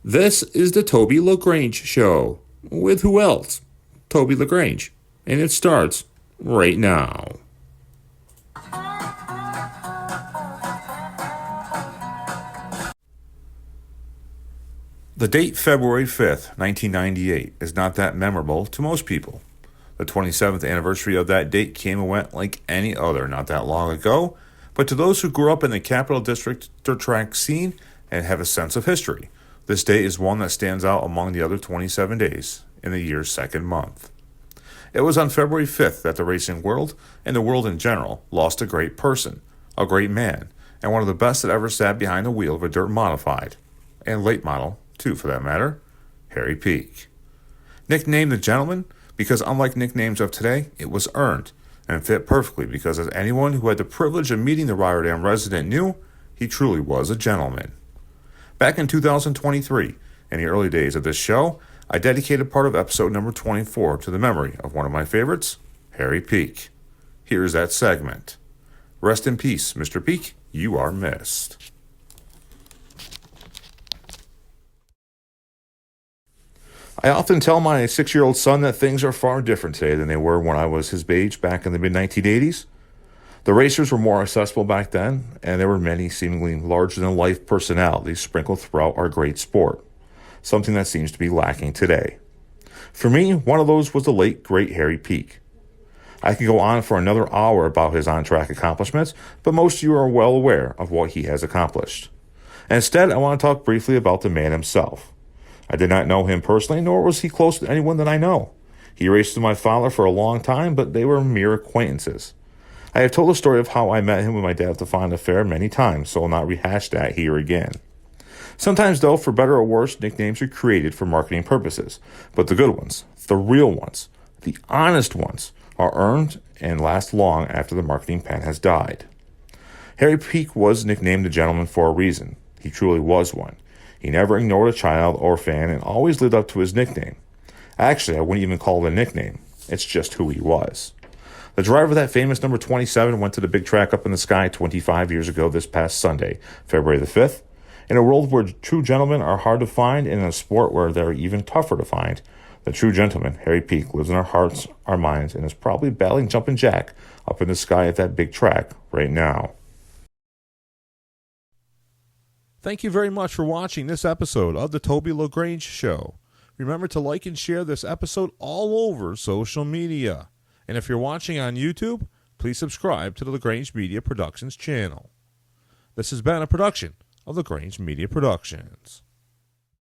This is the Toby LaGrange Show. With who else? Toby LaGrange. And it starts right now. The date February 5th, 1998 is not that memorable to most people. The 27th anniversary of that date came and went like any other not that long ago, but to those who grew up in the Capital District dirt track scene and have a sense of history, this day is one that stands out among the other 27 days in the year's second month. It was on February 5th that the racing world, and the world in general, lost a great person, a great man, and one of the best that ever sat behind the wheel of a dirt modified, and late model, too for that matter, Harry Peak. Nicknamed the Gentleman because unlike nicknames of today, it was earned, and fit perfectly because as anyone who had the privilege of meeting the Rotterdam resident knew, he truly was a gentleman. Back in 2023, in the early days of this show, I dedicated part of episode number 24 to the memory of one of my favorites, Harry Peak. Here's that segment. Rest in peace, Mr. Peak, you are missed. I often tell my 6-year-old son that things are far different today than they were when I was his age back in the mid-1980s. The racers were more accessible back then, and there were many seemingly larger-than-life personalities sprinkled throughout our great sport, something that seems to be lacking today. For me, one of those was the late, great Harry Peak. I could go on for another hour about his on-track accomplishments, but most of you are well aware of what he has accomplished. Instead, I want to talk briefly about the man himself. I did not know him personally, nor was he close to anyone that I know. He raced with my father for a long time, but they were mere acquaintances. I have told the story of how I met him with my dad at the Fonda Fair many times, so I'll not rehash that here again. Sometimes, though, for better or worse, nicknames are created for marketing purposes. But the good ones, the real ones, the honest ones, are earned and last long after the marketing pen has died. Harry Peak was nicknamed the Gentleman for a reason. He truly was one. He never ignored a child or fan and always lived up to his nickname. Actually, I wouldn't even call it a nickname. It's just who he was. The driver of that famous number 27 went to the big track up in the sky 25 years ago this past Sunday, February the 5th. In a world where true gentlemen are hard to find and in a sport where they're even tougher to find, the true gentleman, Harry Peak, lives in our hearts, our minds, and is probably battling jumping jack up in the sky at that big track right now. Thank you very much for watching this episode of the Toby LaGrange Show. Remember to like and share this episode all over social media. And if you're watching on YouTube, please subscribe to the LaGrange Media Productions channel. This has been a production of LaGrange Media Productions.